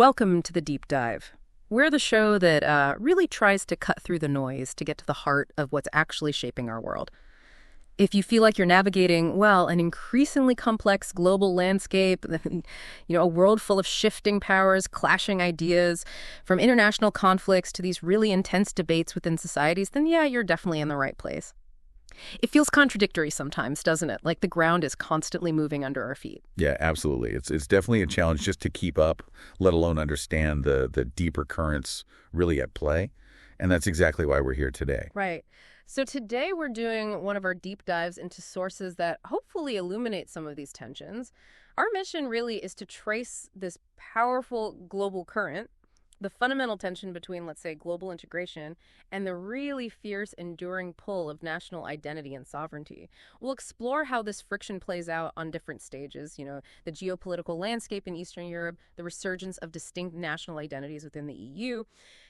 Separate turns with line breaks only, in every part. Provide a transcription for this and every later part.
Welcome to the Deep Dive. We're the show that really tries to cut through the noise to get to the heart of what's actually shaping our world. If you feel like you're navigating, well, an increasingly complex global landscape, a world full of shifting powers, clashing ideas, from international conflicts to these really intense debates within societies, then yeah, you're definitely in the right place. It feels contradictory sometimes, doesn't it? Like the ground is constantly moving under our feet.
Yeah, absolutely. It's definitely a challenge just to keep up, let alone understand the deeper currents really at play. And that's exactly why we're here today.
Right. So today we're doing one of our deep dives into sources that hopefully illuminate some of these tensions. Our mission really is to trace this powerful global current, the fundamental tension between, let's say, global integration and the really fierce, enduring pull of national identity and sovereignty. We'll explore how this friction plays out on different stages, the geopolitical landscape in Eastern Europe, the resurgence of distinct national identities within the EU,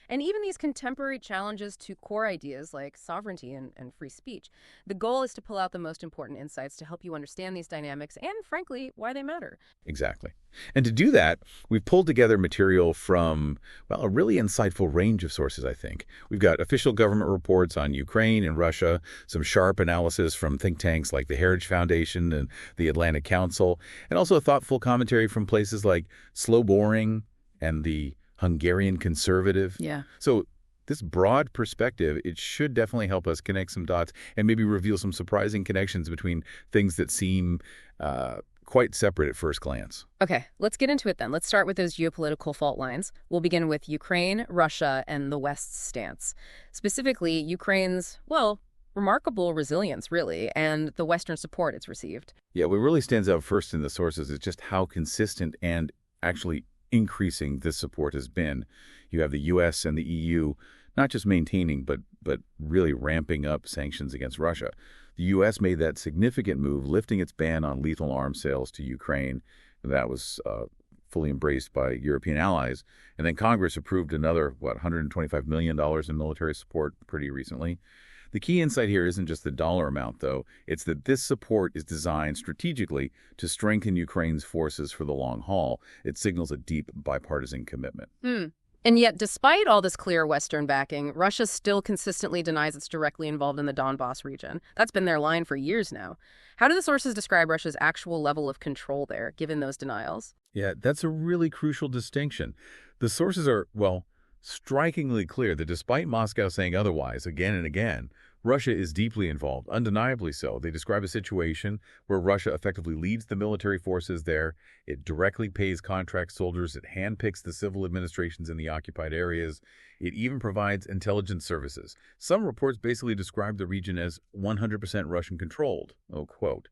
and even these contemporary challenges to core ideas like sovereignty and free speech. The goal is to pull out the most important insights to help you understand these dynamics and, frankly, why they matter.
Exactly. And to do that, we've pulled together material from, well, a really insightful range of sources, I think. We've got official government reports on Ukraine and Russia, some sharp analysis from think tanks like the Heritage Foundation and the Atlantic Council, and also a thoughtful commentary from places like Slow Boring and the Hungarian Conservative.
Yeah.
So this broad perspective, it should definitely help us connect some dots and maybe reveal some surprising connections between things that seem quite separate at first glance.
Okay, let's get into it then. Let's start with those geopolitical fault lines. We'll begin with Ukraine, Russia, and the West's stance. Specifically, Ukraine's, well, remarkable resilience, really, and the Western support it's received.
Yeah, what really stands out first in the sources is just how consistent and actually increasing this support has been. You have the U.S. and the EU not just maintaining, but really ramping up sanctions against Russia. The U.S. made that significant move, lifting its ban on lethal arms sales to Ukraine. That was fully embraced by European allies. And then Congress approved another, $125 million in military support pretty recently. The key insight here isn't just the dollar amount, though. It's that this support is designed strategically to strengthen Ukraine's forces for the long haul. It signals a deep bipartisan commitment.
And yet, despite all this clear Western backing, Russia still consistently denies it's directly involved in the Donbass region. That's been their line for years now. How do the sources describe Russia's actual level of control there, given those denials?
Yeah, that's a really crucial distinction. The sources are, well, strikingly clear that despite Moscow saying otherwise again and again, Russia is deeply involved, undeniably so. They describe a situation where Russia effectively leads the military forces there. It directly pays contract soldiers. It handpicks the civil administrations in the occupied areas. It even provides intelligence services. Some reports basically describe the region as 100% Russian-controlled, quote.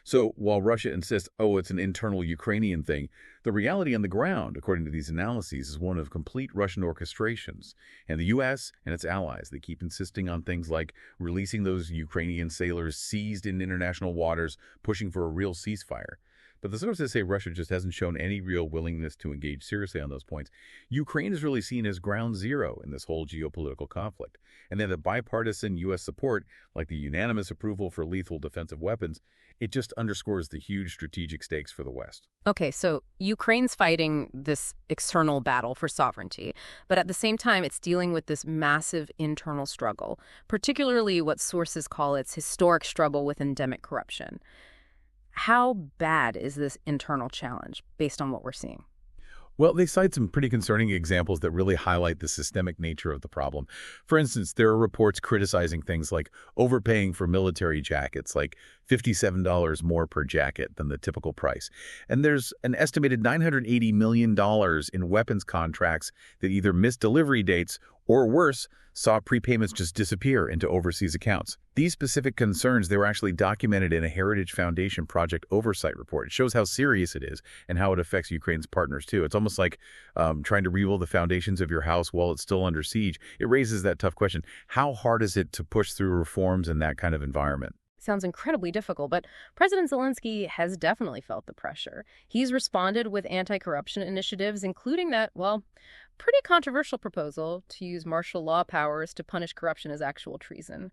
So while Russia insists, it's an internal Ukrainian thing, the reality on the ground, according to these analyses, is one of complete Russian orchestrations. And the U.S. and its allies, they keep insisting on things like releasing those Ukrainian sailors seized in international waters, pushing for a real ceasefire. But the sources say Russia just hasn't shown any real willingness to engage seriously on those points. Ukraine is really seen as ground zero in this whole geopolitical conflict. And then the bipartisan U.S. support, like the unanimous approval for lethal defensive weapons, it just underscores the huge strategic stakes for the West.
Okay, so Ukraine's fighting this external battle for sovereignty, but at the same time, it's dealing with this massive internal struggle, particularly what sources call its historic struggle with endemic corruption. How bad is this internal challenge based on what we're seeing?
Well, they cite some pretty concerning examples that really highlight the systemic nature of the problem. For instance, there are reports criticizing things like overpaying for military jackets, like $57 more per jacket than the typical price. And there's an estimated $980 million in weapons contracts that either missed delivery dates or worse, saw prepayments just disappear into overseas accounts. These specific concerns, they were actually documented in a Heritage Foundation project oversight report. It shows how serious it is and how it affects Ukraine's partners, too. It's almost like trying to rebuild the foundations of your house while it's still under siege. It raises that tough question. How hard is it to push through reforms in that kind of environment?
Sounds incredibly difficult, but President Zelensky has definitely felt the pressure. He's responded with anti-corruption initiatives, including that, pretty controversial proposal to use martial law powers to punish corruption as actual treason.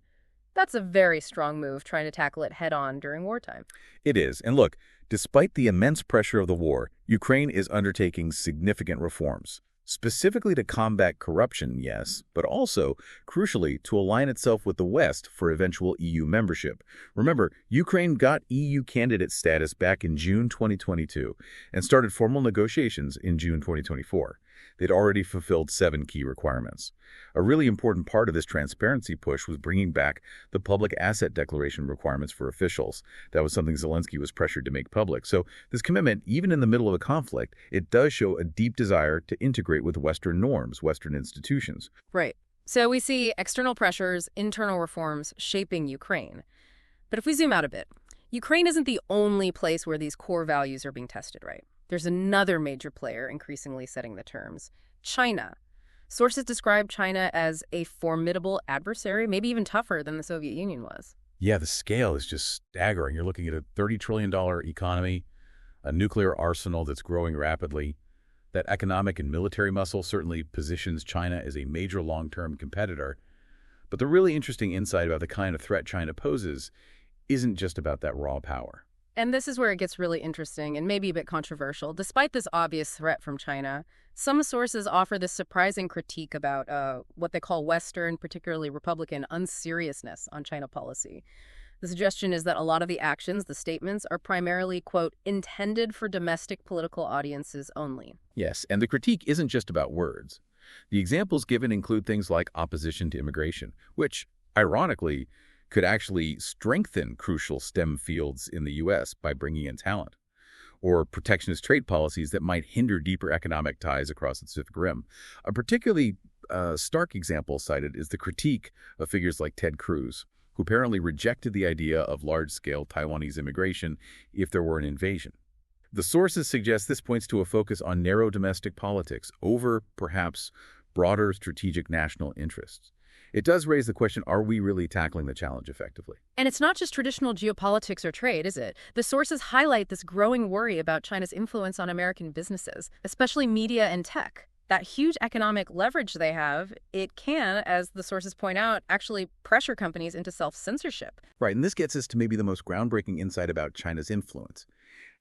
That's a very strong move, trying to tackle it head-on during wartime.
It is. And look, despite the immense pressure of the war, Ukraine is undertaking significant reforms, specifically to combat corruption, yes, but also, crucially, to align itself with the West for eventual EU membership. Remember, Ukraine got EU candidate status back in June 2022 and started formal negotiations in June 2024. They'd already fulfilled 7 key requirements. A really important part of this transparency push was bringing back the public asset declaration requirements for officials. That was something Zelensky was pressured to make public. So this commitment, even in the middle of a conflict, it does show a deep desire to integrate with Western norms, Western institutions.
Right. So we see external pressures, internal reforms shaping Ukraine. But if we zoom out a bit, Ukraine isn't the only place where these core values are being tested, right? There's another major player increasingly setting the terms: China. Sources describe China as a formidable adversary, maybe even tougher than the Soviet Union was.
Yeah, the scale is just staggering. You're looking at a $30 trillion economy, a nuclear arsenal that's growing rapidly. That economic and military muscle certainly positions China as a major long-term competitor. But the really interesting insight about the kind of threat China poses isn't just about that raw power.
And this is where it gets really interesting and maybe a bit controversial. Despite this obvious threat from China, some sources offer this surprising critique about what they call Western, particularly Republican, unseriousness on China policy. The suggestion is that a lot of the actions, the statements, are primarily, quote, intended for domestic political audiences only.
Yes, and the critique isn't just about words. The examples given include things like opposition to immigration, which, ironically, could actually strengthen crucial STEM fields in the U.S. by bringing in talent, or protectionist trade policies that might hinder deeper economic ties across the Pacific Rim. A particularly stark example cited is the critique of figures like Ted Cruz, who apparently rejected the idea of large-scale Taiwanese immigration if there were an invasion. The sources suggest this points to a focus on narrow domestic politics over, perhaps, broader strategic national interests. It does raise the question, are we really tackling the challenge effectively?
And it's not just traditional geopolitics or trade, is it? The sources highlight this growing worry about China's influence on American businesses, especially media and tech. That huge economic leverage they have, it can, as the sources point out, actually pressure companies into self-censorship.
Right, and this gets us to maybe the most groundbreaking insight about China's influence.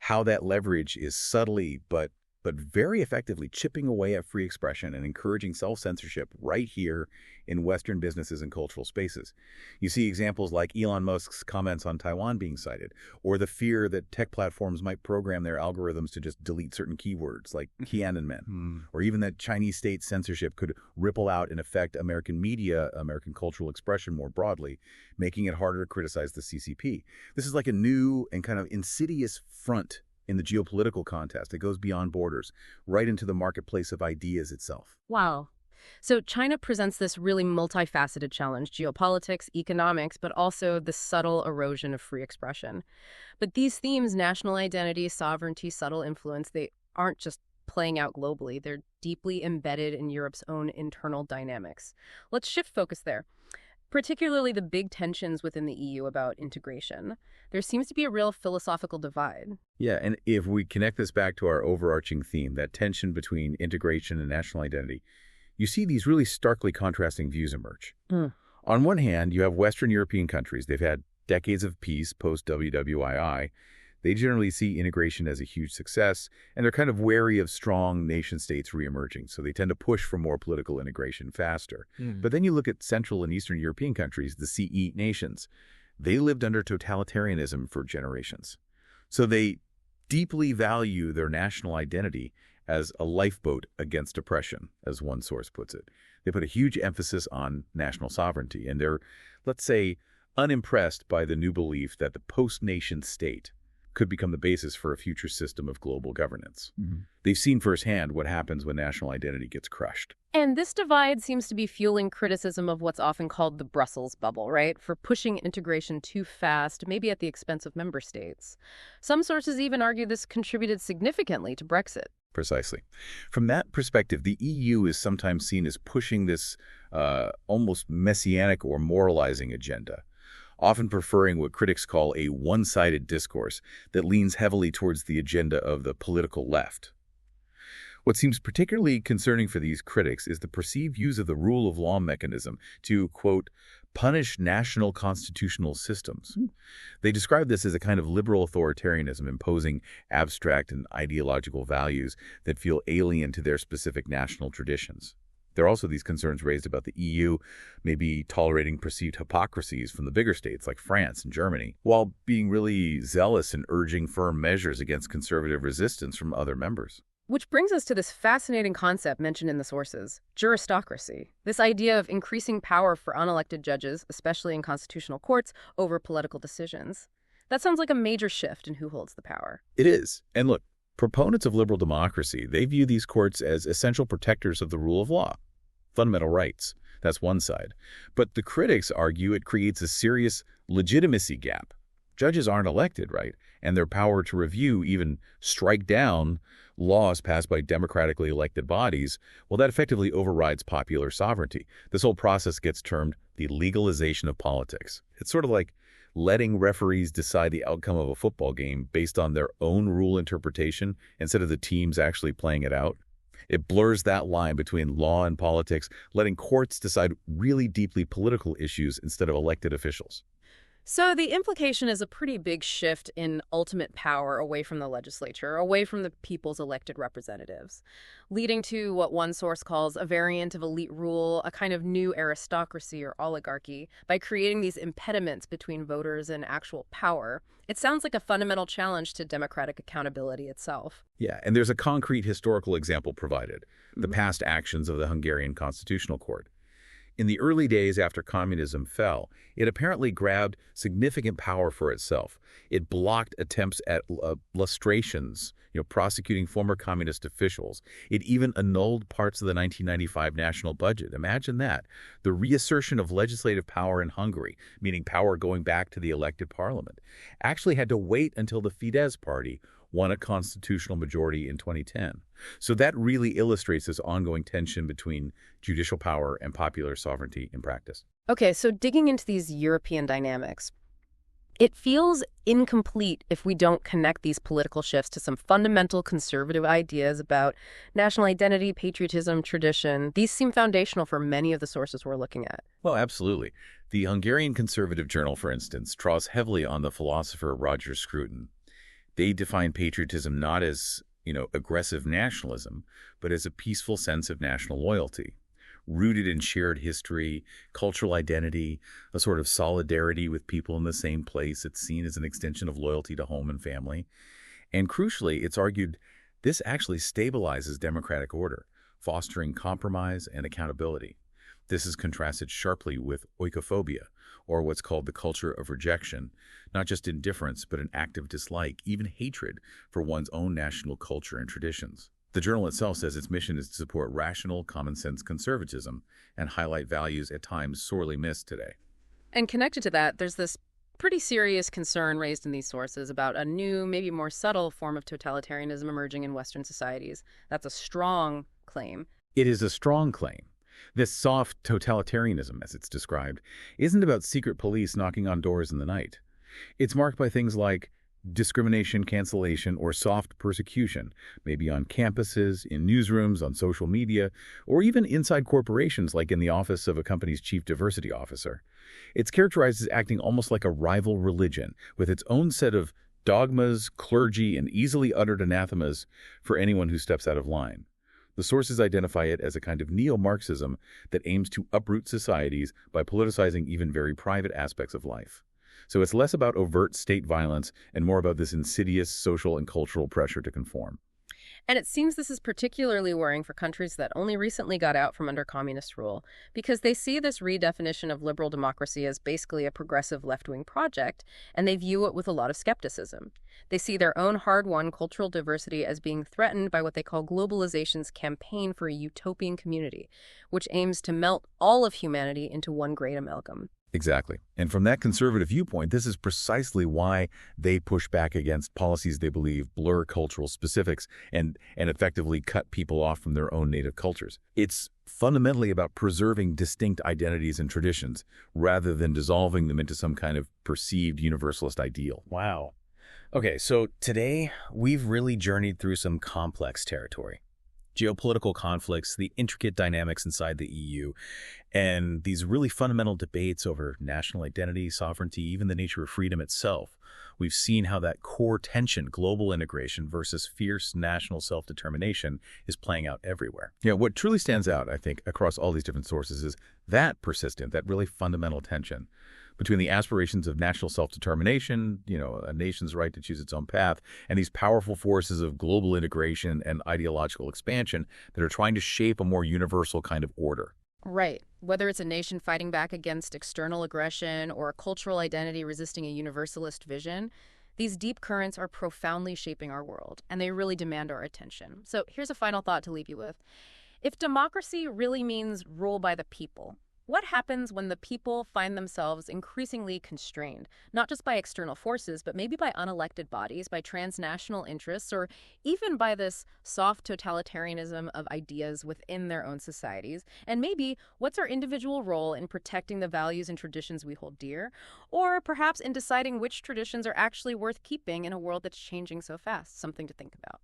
How that leverage is subtly but very effectively chipping away at free expression and encouraging self-censorship right here in Western businesses and cultural spaces. You see examples like Elon Musk's comments on Taiwan being cited, or the fear that tech platforms might program their algorithms to just delete certain keywords like Tiananmen, or even that Chinese state censorship could ripple out and affect American media, American cultural expression more broadly, making it harder to criticize the CCP. This is like a new and kind of insidious front in the geopolitical contest. It goes beyond borders, right into the marketplace of ideas itself.
Wow. So China presents this really multifaceted challenge: geopolitics, economics, but also the subtle erosion of free expression. But these themes, national identity, sovereignty, subtle influence, they aren't just playing out globally. They're deeply embedded in Europe's own internal dynamics. Let's shift focus there. Particularly the big tensions within the EU about integration. There seems to be a real philosophical divide.
Yeah, and if we connect this back to our overarching theme, that tension between integration and national identity, you see these really starkly contrasting views emerge. On one hand, you have Western European countries. They've had decades of peace post-WWII. They generally see integration as a huge success, and they're kind of wary of strong nation-states reemerging, so they tend to push for more political integration faster. But then you look at Central and Eastern European countries, the CE nations. They lived under totalitarianism for generations. So they deeply value their national identity as a lifeboat against oppression, as one source puts it. They put a huge emphasis on national sovereignty, and they're, let's say, unimpressed by the new belief that the post-nation state could become the basis for a future system of global governance. They've seen firsthand what happens when national identity gets crushed.
And this divide seems to be fueling criticism of what's often called the Brussels bubble, right? For pushing integration too fast, maybe at the expense of member states. Some sources even argue this contributed significantly to Brexit.
Precisely. From that perspective, the EU is sometimes seen as pushing this almost messianic or moralizing agenda, often preferring what critics call a one-sided discourse that leans heavily towards the agenda of the political left. What seems particularly concerning for these critics is the perceived use of the rule of law mechanism to, quote, punish national constitutional systems. They describe this as a kind of liberal authoritarianism imposing abstract and ideological values that feel alien to their specific national traditions. There are also these concerns raised about the EU maybe tolerating perceived hypocrisies from the bigger states like France and Germany, while being really zealous in urging firm measures against conservative resistance from other members.
Which brings us to this fascinating concept mentioned in the sources, juristocracy. This idea of increasing power for unelected judges, especially in constitutional courts, over political decisions. That sounds like a major shift in who holds the power.
It is. And look, proponents of liberal democracy, they view these courts as essential protectors of the rule of law, fundamental rights. That's one side. But the critics argue it creates a serious legitimacy gap. Judges aren't elected, right? And their power to review, even strike down laws passed by democratically elected bodies, well, that effectively overrides popular sovereignty. This whole process gets termed the legalization of politics. It's sort of like letting referees decide the outcome of a football game based on their own rule interpretation instead of the teams actually playing it out. It blurs that line between law and politics, letting courts decide really deeply political issues instead of elected officials.
So the implication is a pretty big shift in ultimate power away from the legislature, away from the people's elected representatives, leading to what one source calls a variant of elite rule, a kind of new aristocracy or oligarchy, by creating these impediments between voters and actual power. It sounds like a fundamental challenge to democratic accountability itself.
Yeah, and there's a concrete historical example provided, the past actions of the Hungarian Constitutional Court. In the early days after communism fell, it apparently grabbed significant power for itself. It blocked attempts at lustrations, prosecuting former communist officials. It even annulled parts of the 1995 national budget. Imagine that. The reassertion of legislative power in Hungary, meaning power going back to the elected parliament, actually had to wait until the Fidesz party won a constitutional majority in 2010. So that really illustrates this ongoing tension between judicial power and popular sovereignty in practice.
Okay, so digging into these European dynamics, it feels incomplete if we don't connect these political shifts to some fundamental conservative ideas about national identity, patriotism, tradition. These seem foundational for many of the sources we're looking at.
Well, absolutely. The Hungarian Conservative Journal, for instance, draws heavily on the philosopher Roger Scruton. They define patriotism not as, aggressive nationalism, but as a peaceful sense of national loyalty, rooted in shared history, cultural identity, a sort of solidarity with people in the same place. It's seen as an extension of loyalty to home and family. And crucially, it's argued this actually stabilizes democratic order, fostering compromise and accountability. This is contrasted sharply with oikophobia, or what's called the culture of rejection, not just indifference, but an active dislike, even hatred for one's own national culture and traditions. The journal itself says its mission is to support rational, common-sense conservatism and highlight values at times sorely missed today.
And connected to that, there's this pretty serious concern raised in these sources about a new, maybe more subtle form of totalitarianism emerging in Western societies. That's a strong claim.
It is a strong claim. This soft totalitarianism, as it's described, isn't about secret police knocking on doors in the night. It's marked by things like discrimination, cancellation, or soft persecution, maybe on campuses, in newsrooms, on social media, or even inside corporations like in the office of a company's chief diversity officer. It's characterized as acting almost like a rival religion, with its own set of dogmas, clergy, and easily uttered anathemas for anyone who steps out of line. The sources identify it as a kind of neo-Marxism that aims to uproot societies by politicizing even very private aspects of life. So it's less about overt state violence and more about this insidious social and cultural pressure to conform.
And it seems this is particularly worrying for countries that only recently got out from under communist rule, because they see this redefinition of liberal democracy as basically a progressive left-wing project, and they view it with a lot of skepticism. They see their own hard-won cultural diversity as being threatened by what they call globalization's campaign for a utopian community, which aims to melt all of humanity into one great amalgam.
Exactly. And from that conservative viewpoint, this is precisely why they push back against policies they believe blur cultural specifics and effectively cut people off from their own native cultures. It's fundamentally about preserving distinct identities and traditions rather than dissolving them into some kind of perceived universalist ideal.
Wow. Okay, so today we've really journeyed through some complex territory. geopolitical conflicts, the intricate dynamics inside the EU, and these really fundamental debates over national identity, sovereignty, even the nature of freedom itself. We've seen how that core tension, global integration versus fierce national self-determination, is playing out everywhere.
Yeah, what truly stands out, I think, across all these different sources is that persistent, that really fundamental tension between the aspirations of national self-determination, a nation's right to choose its own path, and these powerful forces of global integration and ideological expansion that are trying to shape a more universal kind of order.
Right. Whether it's a nation fighting back against external aggression or a cultural identity resisting a universalist vision, these deep currents are profoundly shaping our world, and they really demand our attention. So here's a final thought to leave you with. If democracy really means rule by the people, what happens when the people find themselves increasingly constrained, not just by external forces, but maybe by unelected bodies, by transnational interests, or even by this soft totalitarianism of ideas within their own societies? And maybe what's our individual role in protecting the values and traditions we hold dear? Or perhaps in deciding which traditions are actually worth keeping in a world that's changing so fast? Something to think about.